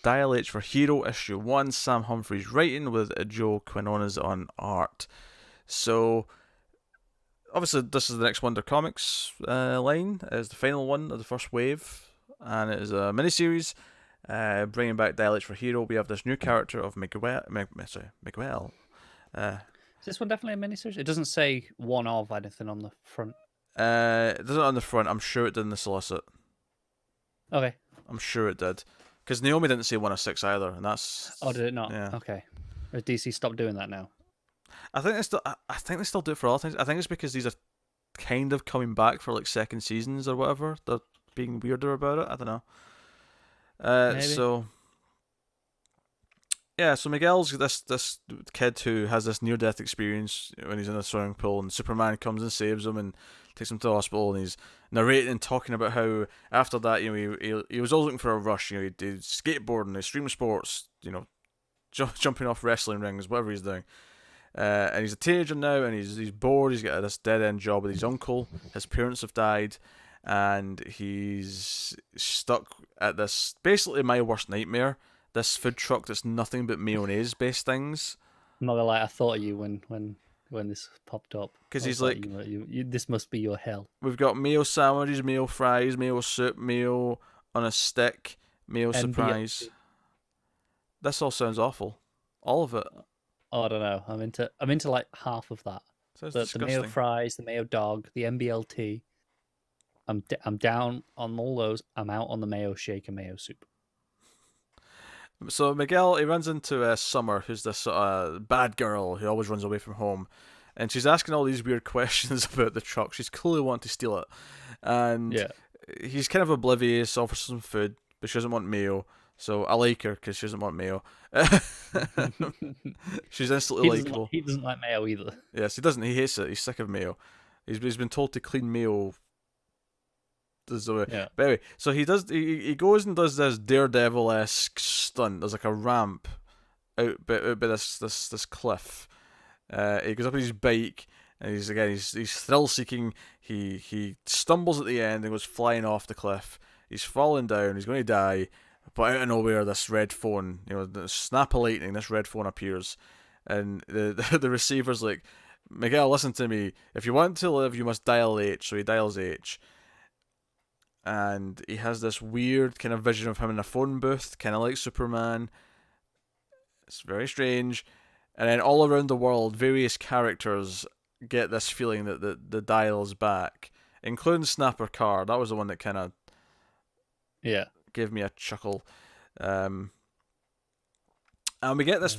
Dial H for Hero issue 1. Sam Humphries writing with Joe Quinones on art. So obviously this is the next Wonder Comics line. It's the final one of the first wave, and it is a miniseries bringing back Dial H for Hero. We have this new character of Miguel. Is this one definitely a miniseries? It doesn't say one of anything on the front. It doesn't on the front. I'm sure it did in the solicit. Okay. I'm sure it did. Because Naomi didn't say 1 of 6 either, and that's... Oh, did it not? Yeah. Okay. Has DC stopped doing that now? I think they still do it for all things. I think it's because these are kind of coming back for like second seasons or whatever. They're being weirder about it. I don't know. Maybe. So yeah, so Miguel's this kid who has this near death experience when he's in a swimming pool, and Superman comes and saves him and takes him to the hospital, and he's narrating and talking about how after that, he was always looking for a rush. He did skateboarding, extreme sports, jumping off wrestling rings, whatever he's doing. And he's a teenager now, and he's bored. He's got this dead end job with his uncle. His parents have died, and he's stuck at this basically my worst nightmare. This food truck that's nothing but mayonnaise based things. I'm not gonna lie, I thought of you when this popped up. Because he's like, this must be your hell. We've got mayo sandwiches, mayo fries, mayo soup, mayo on a stick, mayo surprise. This all sounds awful. All of it. Oh, I don't know. I'm into like half of that. The mayo fries, the mayo dog, the MBLT. I'm down on all those. I'm out on the mayo shake and mayo soup. So Miguel, he runs into Summer, who's this bad girl who always runs away from home, and she's asking all these weird questions about the truck. She's clearly wanting to steal it, and he's kind of oblivious, offers some food, but she doesn't want mayo. So I like her because she doesn't want mayo. She's instantly likable. He doesn't like mayo either. Yes, he doesn't. He hates it. He's sick of mayo. He's been told to clean mayo. Yeah. But anyway, so he goes and does this Daredevil-esque stunt. There's like a ramp out by this cliff. He goes up on his bike, and he's thrill seeking. He stumbles at the end and goes flying off the cliff. He's falling down. He's going to die. But out of nowhere, this red phone, the snap of lightning, this red phone appears, and the receiver's like, Miguel, listen to me. If you want to live, you must dial H. So he dials H. And he has this weird kind of vision of him in a phone booth, kind of like Superman. It's very strange. And then all around the world, various characters get this feeling that the dial's back, including Snapper Carr. That was the one that kind of gave me a chuckle. And we get this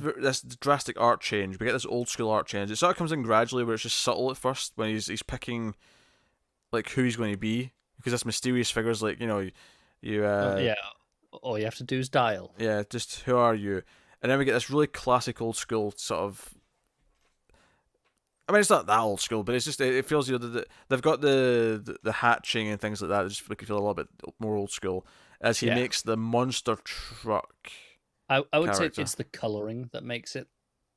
drastic art change. We get this old school art change. It sort of comes in gradually, where it's just subtle at first when he's picking like who he's going to be. Because this mysterious figure's like, you all you have to do is dial. Yeah, just who are you? And then we get this really classic old school sort of. I mean, it's not that old school, but it's just it feels they've got the hatching and things like that. It just make it feel a little bit more old school as he makes the monster truck. I would say it's the coloring that makes it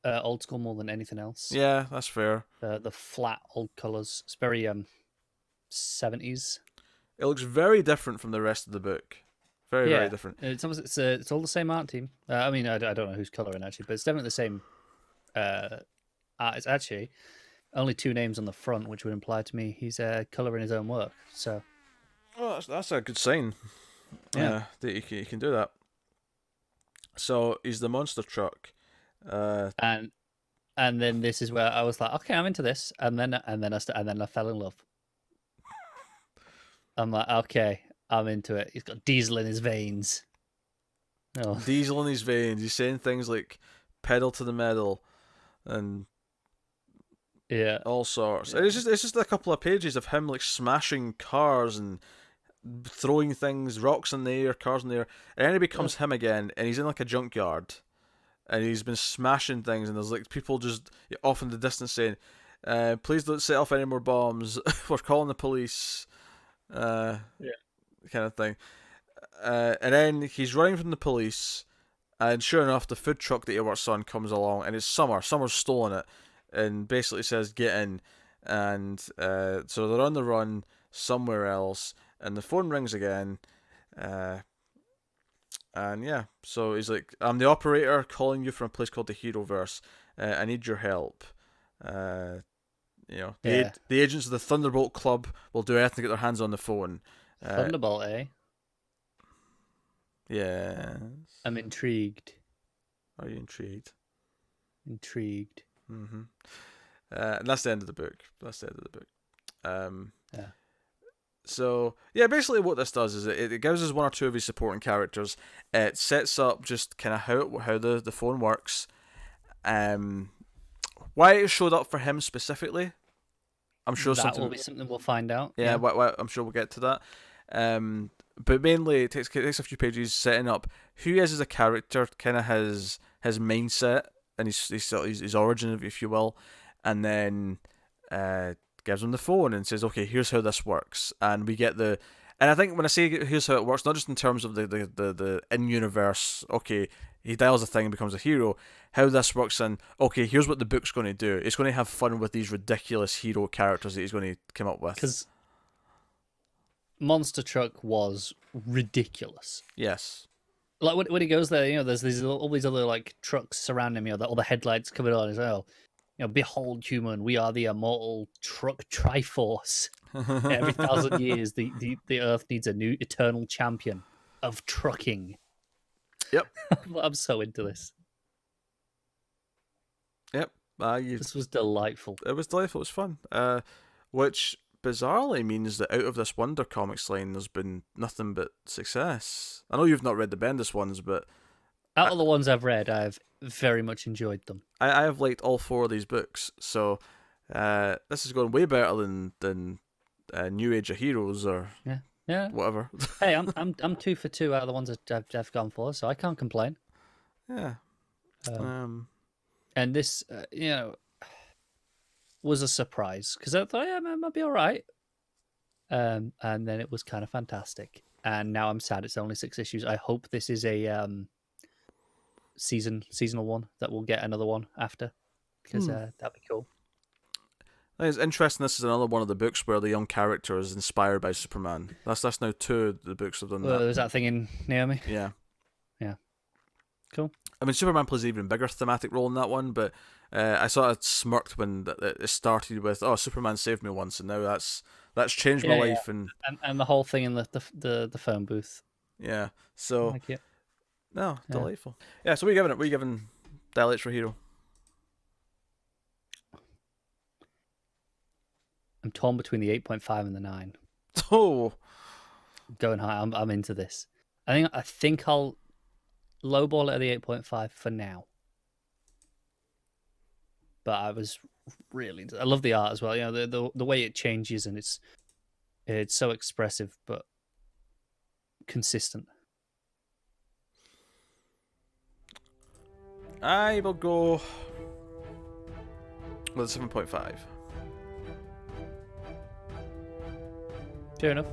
old school more than anything else. Yeah, that's fair. The flat old colors. It's very 70s. It looks very different from the rest of the book. Very different. It's all the same art team. I mean, I don't know who's coloring actually, but it's definitely the same art. It's actually only 2 names on the front, which would imply to me he's coloring his own work. So, well, that's a good sign. Yeah, that he can do that. So he's the monster truck, and then this is where I was like, okay, I'm into this, and then I fell in love. I'm like, okay, I'm into it. He's got diesel in his veins. Oh. Diesel in his veins. He's saying things like pedal to the metal and all sorts. Yeah. It's just a couple of pages of him like smashing cars and throwing things, rocks in the air, cars in the air. And then he becomes him again, and he's in like a junkyard, and he's been smashing things, and there's like people just off in the distance saying, please don't set off any more bombs. We're calling the police. Kind of thing. And then he's running from the police, and sure enough, the food truck that he works on comes along, and it's Summer. Summer's stolen it, and basically says, "Get in." And so they're on the run somewhere else, and the phone rings again, and And yeah, so he's like, I'm the operator calling you from a place called the Heroverse. I need your help. The Yeah. the agents of the Thunderbolt Club will do anything to get their hands on the phone. Thunderbolt, eh? Yes. I'm intrigued. Are you intrigued? Intrigued. Mm-hmm. And that's the end of the book. Yeah. So yeah, basically what this does is it gives us one or two of his supporting characters. It sets up just kind of how the phone works. Why it showed up for him specifically, I'm sure that will be something we'll find out. Yeah, I'm sure we'll get to that. But mainly it takes a few pages setting up who he is as a character, kind of his mindset and his origin, if you will, and then gives him the phone and says, okay, here's how this works, and we get the. And I think when I say here's how it works, not just in terms of the in-universe, okay, he dials a thing and becomes a hero, how this works, and okay, here's what the book's going to do. It's going to have fun with these ridiculous hero characters that he's going to come up with. Because Monster Truck was ridiculous. Yes. Like when he goes there, there's all these other like trucks surrounding him, all the headlights coming on as well. Behold, human, we are the immortal truck Triforce. Every 1,000 years, the Earth needs a new eternal champion of trucking. Yep. I'm so into this. Yep. This was delightful. It was delightful. It was fun. Which bizarrely means that out of this Wonder Comics line, there's been nothing but success. I know you've not read the Bendis ones, but out of the ones I've read, I've very much enjoyed them. I have liked all 4 of these books, so this is going way better than New Age of Heroes or whatever. Hey, I'm 2 for 2 out of the ones that I've gone for, so I can't complain. Yeah. And this, was a surprise because I thought, yeah, man, might be all right. And then it was kind of fantastic. And now I'm sad it's only 6 issues. I hope this is a seasonal one that we'll get another one after, because that'd be cool. I think it's interesting. This is another one of the books where the young character is inspired by Superman. That's now 2 of the books have done that. There's that thing in Naomi. Yeah. Cool. I mean, Superman plays an even bigger thematic role in that one, but I sort of smirked when it started with, "Oh, Superman saved me once," and now that's changed my life. Yeah. And the whole thing in the phone booth. Yeah. So. I like it. No, delightful. Yeah. So we giving Dial H for Hero. I'm torn between the 8.5 and the 9. Oh. Going high. I'm into this. I think I'll lowball it at the 8.5 for now. But I was really I love the art as well. The way it changes, and it's so expressive but consistent. I will go with a 7.5. Fair enough.